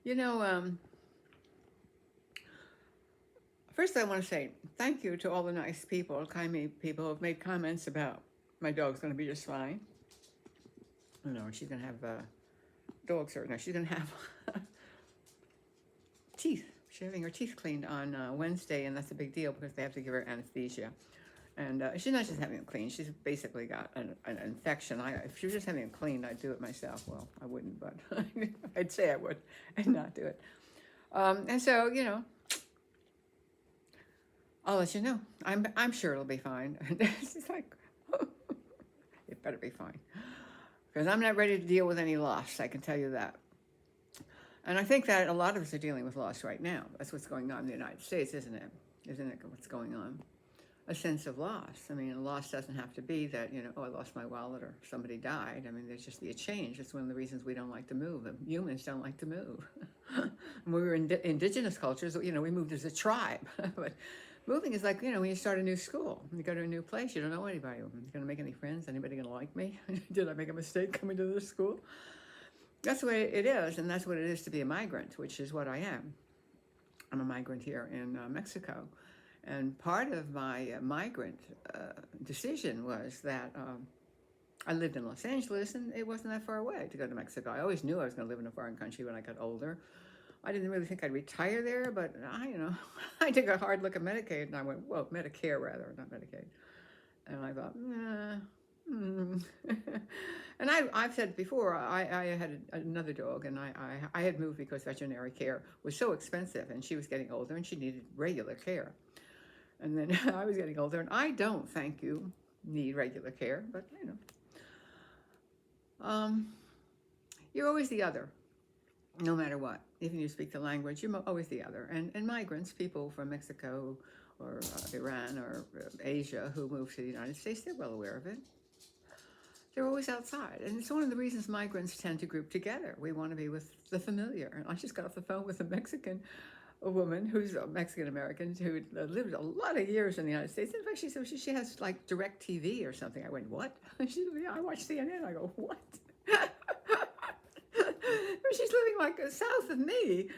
You know, first I want to say thank you to all the nice people, kind people who have made comments about my dog's going to be just fine. You know, she's going to have dog surgery. No, she's going to have teeth. She's having her teeth cleaned on Wednesday, and that's a big deal because they have to give her anesthesia. And she's not just having them cleaned; she's basically got an infection. If she was just having them cleaned, I'd do it myself. Well, I wouldn't, but I'd say I would and not do it. And so, I'll let you know. I'm sure it'll be fine. She's like, it better be fine because I'm not ready to deal with any loss. I can tell you that. And I think that a lot of us are dealing with loss right now. That's what's going on in the United States, isn't it? Isn't it what's going on? A sense of loss. I mean, a loss doesn't have to be that, oh, I lost my wallet or somebody died. I mean, there's just be a change. It's one of the reasons we don't like to move. Humans don't like to move. When we were in indigenous cultures, we moved as a tribe. But moving is like, when you start a new school, you go to a new place, you don't know anybody. Are you going to make any friends? Anybody going to like me? Did I make a mistake coming to this school? That's the way it is, and that's what it is to be a migrant, which is what I am. I'm a migrant here in Mexico. And part of my migrant decision was that I lived in Los Angeles, and it wasn't that far away to go to Mexico. I always knew I was going to live in a foreign country when I got older. I didn't really think I'd retire there, but I took a hard look at Medicaid, and I went, well, Medicare rather, not Medicaid. And I thought, nah. And I've said before, I had another dog, and I had moved because veterinary care was so expensive, and she was getting older, and she needed regular care. And then I was getting older, and I don't, thank you, need regular care, but um, you're always the other, no matter what. Even if you speak the language, you're always the other. And migrants, people from Mexico or Iran or Asia who move to the United States, they're well aware of it. They're always outside. And it's one of the reasons migrants tend to group together. We want to be with the familiar. And I just got off the phone with a Mexican woman who's a Mexican American who lived a lot of years in the United States. In fact, she said she has like direct TV or something. I went, what? She said, yeah, I watch CNN. I go, what? She's living like south of me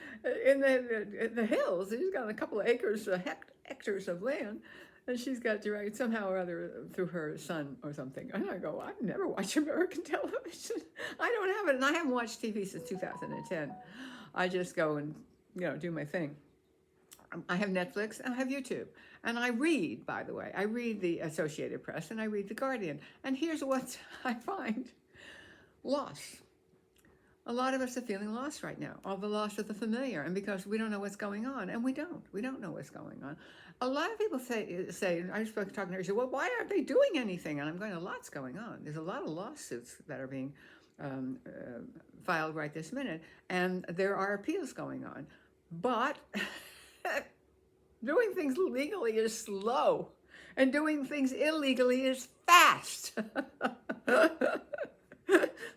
in the hills. She's got a couple of acres, hectares of land. And she's got direct somehow or other through her son or something. And I go, I've never watched American television. I don't have it. And I haven't watched TV since 2010. I just go and, do my thing. I have Netflix and I have YouTube. And I read, by the way. I read the Associated Press and I read The Guardian. And here's what I find. Loss. A lot of us are feeling lost right now, of the loss of the familiar, and because we don't know what's going on, and we don't know what's going on. A lot of people say I was talking to her, she said, well, why aren't they doing anything? And I'm going, a lot's going on. There's a lot of lawsuits that are being filed right this minute, and there are appeals going on. But doing things legally is slow, and doing things illegally is fast.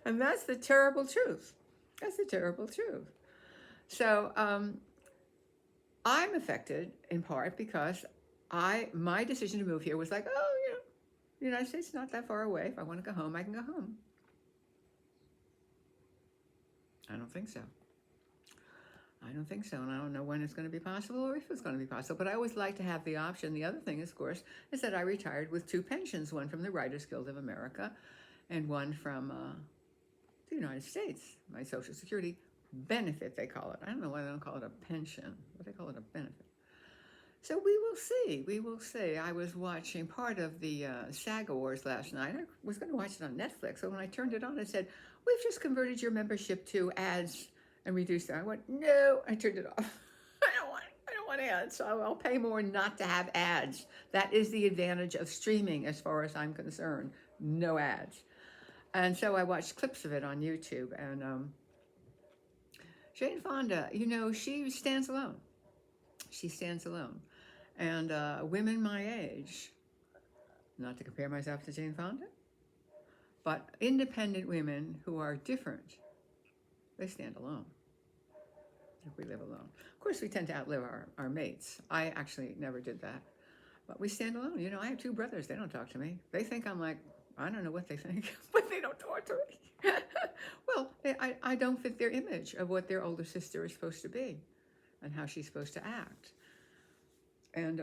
And that's the terrible truth. That's the terrible truth. So I'm affected in part because my decision to move here was like, oh, the United States is not that far away. If I want to go home, I can go home. I don't think so. I don't think so, and I don't know when it's going to be possible or if it's going to be possible, but I always like to have the option. The other thing, of course, is that I retired with 2 pensions, one from the Writers Guild of America and one from the United States, my Social Security benefit, they call it. I don't know why they don't call it a pension, but they call it a benefit. So we will see. We will see. I was watching part of the SAG Awards last night. I was going to watch it on Netflix, so when I turned it on, it said, we've just converted your membership to ads and reduced it. I went, no, I turned it off. I don't want ads, so I'll pay more not to have ads. That is the advantage of streaming as far as I'm concerned. No ads. And so I watched clips of it on YouTube, and Jane Fonda, she stands alone. She stands alone. And women my age, not to compare myself to Jane Fonda, but independent women who are different, they stand alone. If we live alone. Of course, we tend to outlive our mates. I actually never did that. But we stand alone. I have 2 brothers. They don't talk to me. They think I'm like I don't know what they think, but they don't talk to me. Well, I don't fit their image of what their older sister is supposed to be and how she's supposed to act. And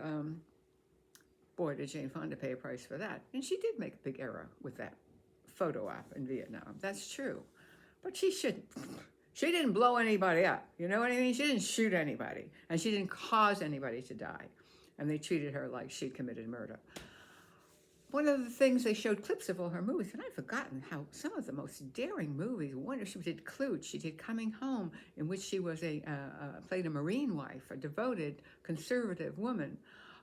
boy, did Jane Fonda pay a price for that. And she did make a big error with that photo op in Vietnam. That's true. But she shouldn't. She didn't blow anybody up. You know what I mean? She didn't shoot anybody. And she didn't cause anybody to die. And they treated her like she'd committed murder. One of the things they showed clips of all her movies, and I'd forgotten how some of the most daring movies. One, she did Klute, she did Coming Home, in which she was played a Marine wife, a devoted, conservative woman.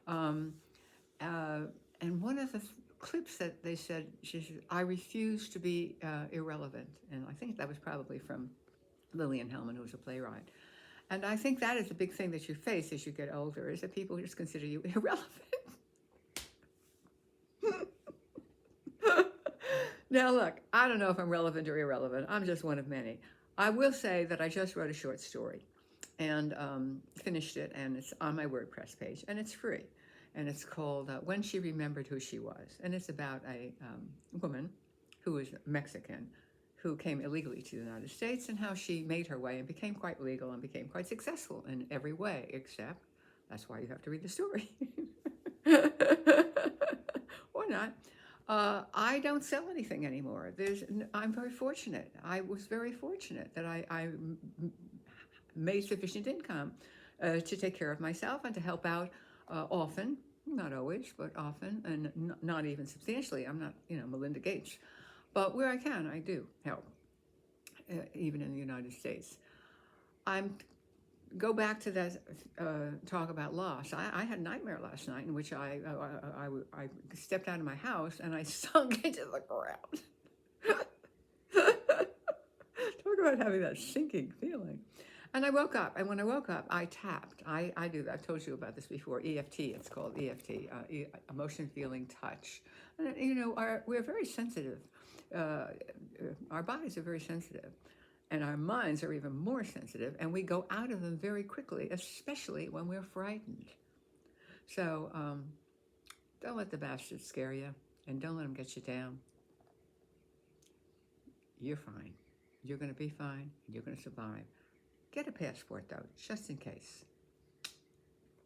And one of the clips that they said, she said, I refuse to be irrelevant. And I think that was probably from Lillian Hellman, who was a playwright. And I think that is a big thing that you face as you get older, is that people just consider you irrelevant. Now, look, I don't know if I'm relevant or irrelevant. I'm just one of many. I will say that I just wrote a short story and finished it, and it's on my WordPress page, and it's free. And it's called When She Remembered Who She Was. And it's about a woman who is Mexican who came illegally to the United States and how she made her way and became quite legal and became quite successful in every way, except that's why you have to read the story. Or not. I don't sell anything anymore. I'm very fortunate. I was very fortunate that I made sufficient income to take care of myself and to help out often, not always, but often, and not even substantially. I'm not, Melinda Gates. But where I can, I do help, even in the United States. Go back to that talk about loss. I had a nightmare last night in which I stepped out of my house and I sunk into the ground. Talk about having that sinking feeling. And I woke up, and when I woke up, I tapped. I do that. I've told you about this before. EFT, it's called EFT, emotion, feeling, touch. And, we're very sensitive. Our bodies are very sensitive. And our minds are even more sensitive, and we go out of them very quickly, especially when we're frightened. So don't let the bastards scare you, and don't let them get you down. You're fine. You're going to be fine, and you're going to survive. Get a passport, though, just in case.